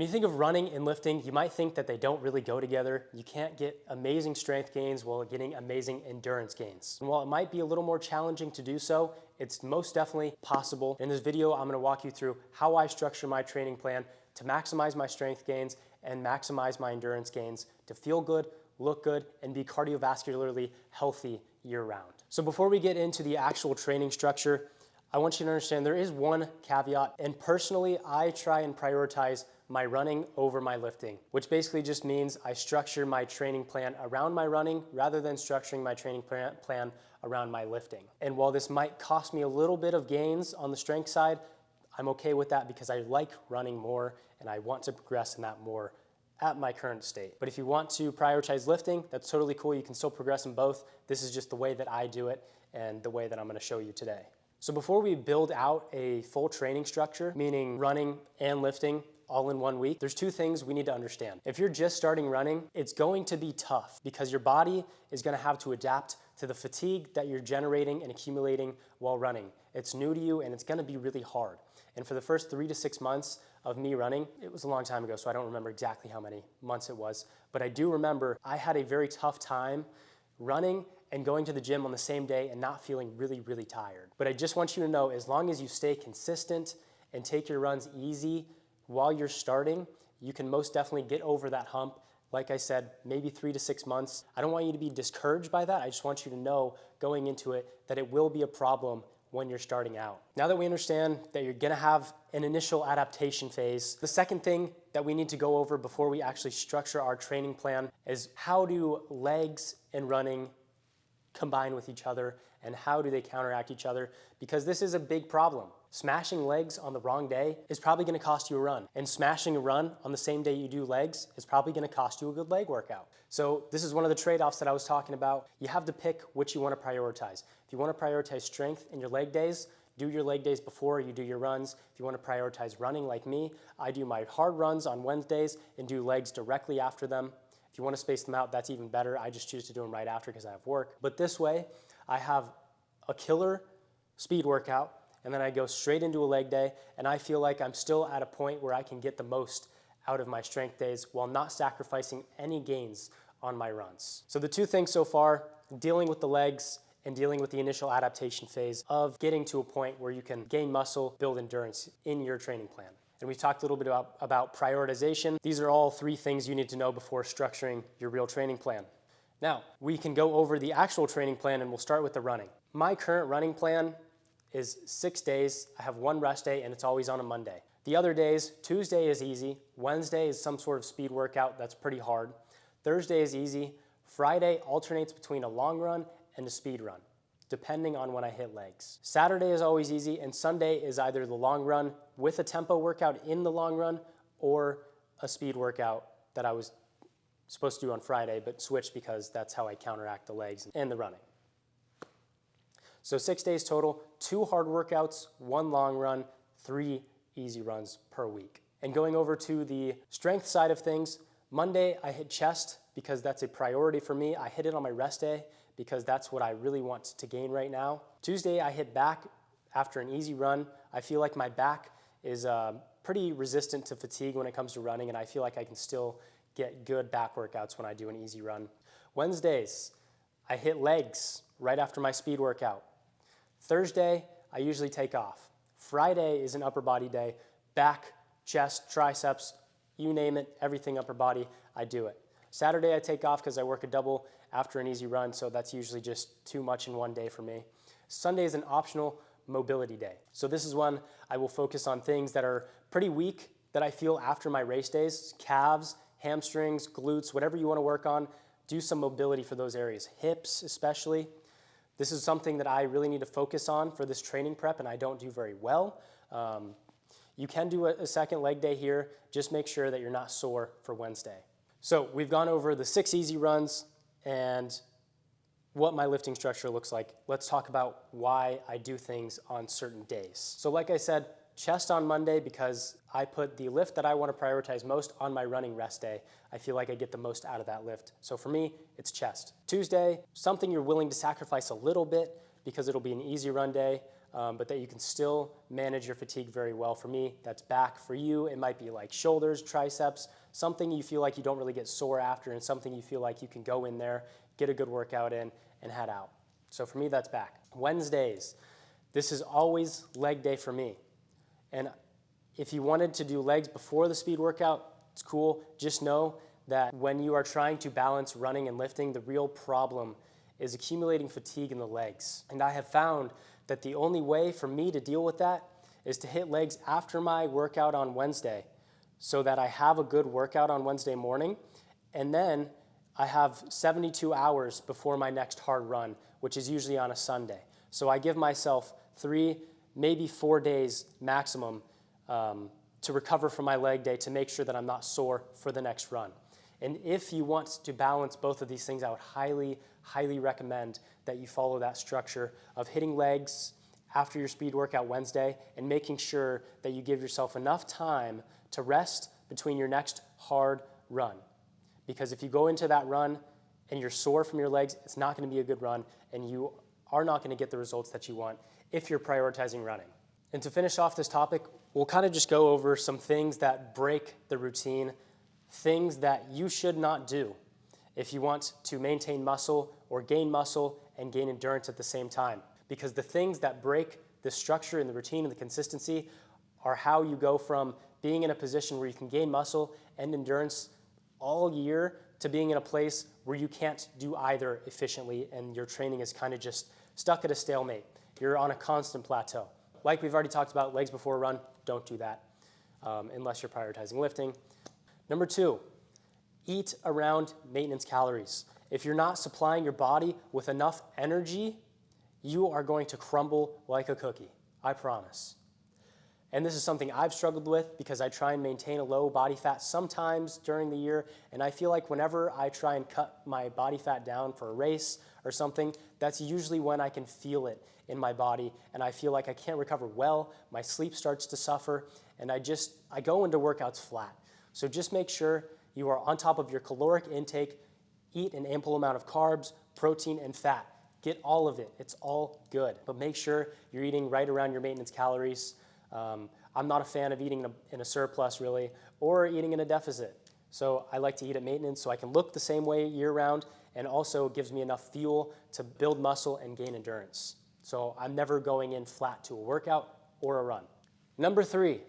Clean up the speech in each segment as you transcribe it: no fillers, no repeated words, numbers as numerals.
When you think of running and lifting, you might think that they don't really go together. You can't get amazing strength gains while getting amazing endurance gains. And while it might be a little more challenging to do so, it's most definitely possible. In this video, I'm gonna walk you through how I structure my training plan to maximize my strength gains and maximize my endurance gains to feel good, look good, and be cardiovascularly healthy year-round. So before we get into the actual training structure, I want you to understand there is one caveat, and personally, I try and prioritize my running over my lifting, which basically just means I structure my training plan around my running rather than structuring my training plan around my lifting. And while this might cost me a little bit of gains on the strength side, I'm okay with that because I like running more and I want to progress in that more at my current state. But if you want to prioritize lifting, that's totally cool. You can still progress in both. This is just the way that I do it and the way that I'm gonna show you today. So before we build out a full training structure, meaning running and lifting all in 1 week, there's two things we need to understand. If you're just starting running, it's going to be tough because your body is gonna have to adapt to the fatigue that you're generating and accumulating while running. It's new to you and it's gonna be really hard. And for the first 3 to 6 months of me running, it was a long time ago, so I don't remember exactly how many months it was, but I do remember I had a very tough time running and going to the gym on the same day and not feeling really, really tired. But I just want you to know, as long as you stay consistent and take your runs easy while you're starting, you can most definitely get over that hump. Like I said, maybe 3 to 6 months. I don't want you to be discouraged by that. I just want you to know going into it that it will be a problem when you're starting out. Now that we understand that you're gonna have an initial adaptation phase, the second thing that we need to go over before we actually structure our training plan is how do legs and running combine with each other and how do they counteract each other? Because this is a big problem. Smashing legs on the wrong day is probably gonna cost you a run, and smashing a run on the same day you do legs is probably gonna cost you a good leg workout. So this is one of the trade-offs that I was talking about. You have to pick which you wanna prioritize. If you wanna prioritize strength in your leg days, do your leg days before you do your runs. If you wanna prioritize running like me, I do my hard runs on Wednesdays and do legs directly after them. If you want to space them out, that's even better. I just choose to do them right after because I have work. But this way, I have a killer speed workout, and then I go straight into a leg day, and I feel like I'm still at a point where I can get the most out of my strength days while not sacrificing any gains on my runs. So the two things so far, dealing with the legs and dealing with the initial adaptation phase of getting to a point where you can gain muscle, build endurance in your training plan. And we talked a little bit about prioritization. These are all three things you need to know before structuring your real training plan. Now, we can go over the actual training plan and we'll start with the running. My current running plan is 6 days. I have one rest day and it's always on a Monday. The other days, Tuesday is easy. Wednesday is some sort of speed workout that's pretty hard. Thursday is easy. Friday alternates between a long run and a speed run, depending on when I hit legs. Saturday is always easy, and Sunday is either the long run with a tempo workout in the long run or a speed workout that I was supposed to do on Friday, but switched because that's how I counteract the legs and the running. So 6 days total, 2 hard workouts, 1 long run, 3 easy runs per week. And going over to the strength side of things, Monday I hit chest because that's a priority for me. I hit it on my rest day because that's what I really want to gain right now. Tuesday, I hit back after an easy run. I feel like my back is pretty resistant to fatigue when it comes to running, and I feel like I can still get good back workouts when I do an easy run. Wednesdays, I hit legs right after my speed workout. Thursday, I usually take off. Friday is an upper body day. Back, chest, triceps, you name it, everything upper body, I do it. Saturday, I take off because I work a double after an easy run, so that's usually just too much in one day for me. Sunday is an optional mobility day. So this is when I will focus on things that are pretty weak that I feel after my race days, calves, hamstrings, glutes, whatever you want to work on, do some mobility for those areas, hips especially. This is something that I really need to focus on for this training prep, and I don't do very well. You can do a second leg day here. Just make sure that you're not sore for Wednesday. So we've gone over the 6 easy runs and what my lifting structure looks like. Let's talk about why I do things on certain days. So like I said, chest on Monday because I put the lift that I want to prioritize most on my running rest day. I feel like I get the most out of that lift. So for me, it's chest. Tuesday, something you're willing to sacrifice a little bit because it'll be an easy run day. but that you can still manage your fatigue very well. For me, that's back. For you, it might be like shoulders, triceps, something you feel like you don't really get sore after, and something you feel like you can go in there, get a good workout in, and head out. So for me, that's back. Wednesdays, this is always leg day for me. And if you wanted to do legs before the speed workout, it's cool. Just know that when you are trying to balance running and lifting, the real problem is accumulating fatigue in the legs. And I have found that the only way for me to deal with that is to hit legs after my workout on Wednesday, so that I have a good workout on Wednesday morning, and then I have 72 hours before my next hard run, which is usually on a Sunday. So I give myself 3, maybe 4 days maximum to recover from my leg day, to make sure that I'm not sore for the next run. And if you want to balance both of these things, I would highly, highly recommend that you follow that structure of hitting legs after your speed workout Wednesday and making sure that you give yourself enough time to rest between your next hard run. Because if you go into that run and you're sore from your legs, it's not going to be a good run, and you are not going to get the results that you want if you're prioritizing running. And to finish off this topic, we'll kind of just go over some things that break the routine, things that you should not do if you want to maintain muscle or gain muscle and gain endurance at the same time. Because the things that break the structure and the routine and the consistency are how you go from being in a position where you can gain muscle and endurance all year to being in a place where you can't do either efficiently, and your training is kind of just stuck at a stalemate. You're on a constant plateau. Like we've already talked about, legs before a run, don't do that unless you're prioritizing lifting. Number 2, eat around maintenance calories. If you're not supplying your body with enough energy, you are going to crumble like a cookie, I promise. And this is something I've struggled with because I try and maintain a low body fat sometimes during the year, and I feel like whenever I try and cut my body fat down for a race or something, that's usually when I can feel it in my body, and I feel like I can't recover well, my sleep starts to suffer, and I go into workouts flat. So just make sure you are on top of your caloric intake, eat an ample amount of carbs, protein, and fat. Get all of it, it's all good, but make sure you're eating right around your maintenance calories. I'm not a fan of eating in a surplus really, or eating in a deficit. So I like to eat at maintenance so I can look the same way year round, and also gives me enough fuel to build muscle and gain endurance. So I'm never going in flat to a workout or a run. Number 3,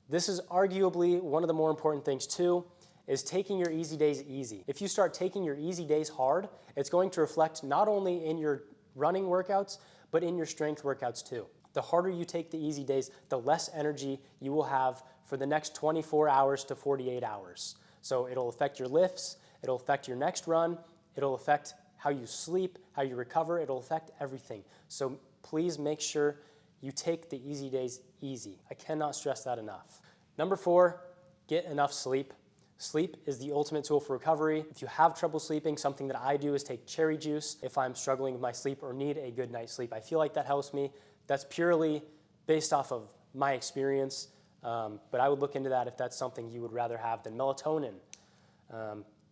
this is arguably one of the more important things too, is taking your easy days easy. If you start taking your easy days hard, it's going to reflect not only in your running workouts, but in your strength workouts too. The harder you take the easy days, the less energy you will have for the next 24 hours to 48 hours. So it'll affect your lifts, it'll affect your next run, it'll affect how you sleep, how you recover, it'll affect everything. So please make sure you take the easy days easy. I cannot stress that enough. Number 4, get enough sleep. Sleep is the ultimate tool for recovery. If you have trouble sleeping, something that I do is take cherry juice if I'm struggling with my sleep or need a good night's sleep. I feel like that helps me. That's purely based off of my experience, but I would look into that if that's something you would rather have than melatonin.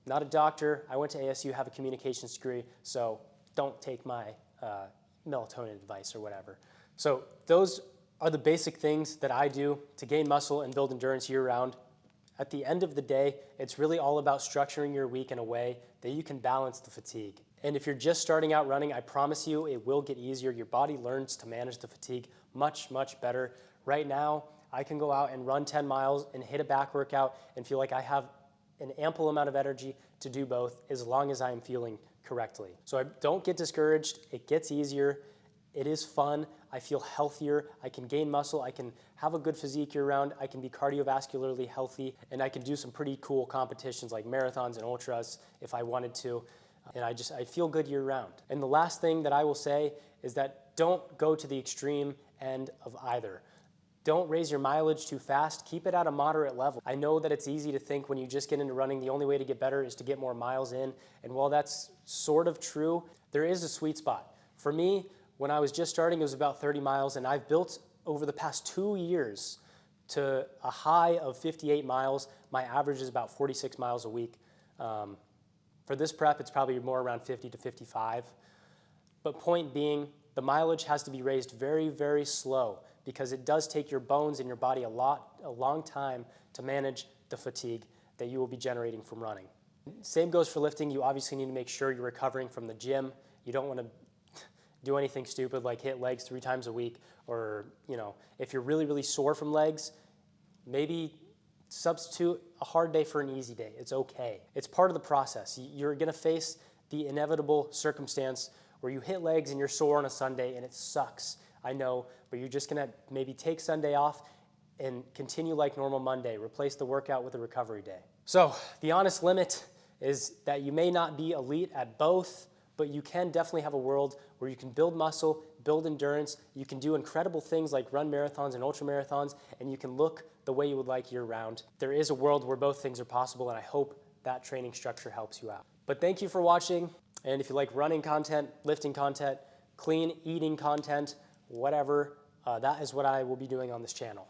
Not a doctor. I went to ASU, have a communications degree, so don't take my melatonin advice or whatever. So those are the basic things that I do to gain muscle and build endurance year-round. At the end of the day, it's really all about structuring your week in a way that you can balance the fatigue. And if you're just starting out running, I promise you it will get easier. Your body learns to manage the fatigue much, much better. Right now, I can go out and run 10 miles and hit a back workout and feel like I have an ample amount of energy to do both as long as I am feeling correctly. So don't get discouraged. It gets easier. It is fun. I feel healthier. I can gain muscle. I can have a good physique year-round. I can be cardiovascularly healthy, and I can do some pretty cool competitions like marathons and ultras if I wanted to. And I feel good year-round. And the last thing that I will say is that don't go to the extreme end of either. Don't raise your mileage too fast. Keep it at a moderate level. I know that it's easy to think when you just get into running, the only way to get better is to get more miles in. And while that's sort of true, there is a sweet spot. For me, when I was just starting, it was about 30 miles, and I've built over the past 2 years to a high of 58 miles. My average is about 46 miles a week. For this prep, it's probably more around 50 to 55. But point being, The mileage has to be raised very, very slow because it does take your bones and your body a long time to manage the fatigue that you will be generating from running. Same goes for lifting. You obviously need to make sure you're recovering from the gym. You don't want to do anything stupid like hit legs 3 times a week, or if you're really, really sore from legs, maybe substitute a hard day for an easy day. It's okay. It's part of the process. You're going to face the inevitable circumstance where you hit legs and you're sore on a Sunday and it sucks. I know, but you're just going to maybe take Sunday off and continue like normal Monday. Replace the workout with a recovery day. So the honest limit is that you may not be elite at both, but you can definitely have a world where you can build muscle, build endurance, you can do incredible things like run marathons and ultra marathons, and you can look the way you would like year round. There is a world where both things are possible, and I hope that training structure helps you out. But thank you for watching, and if you like running content, lifting content, clean eating content, whatever, that is what I will be doing on this channel.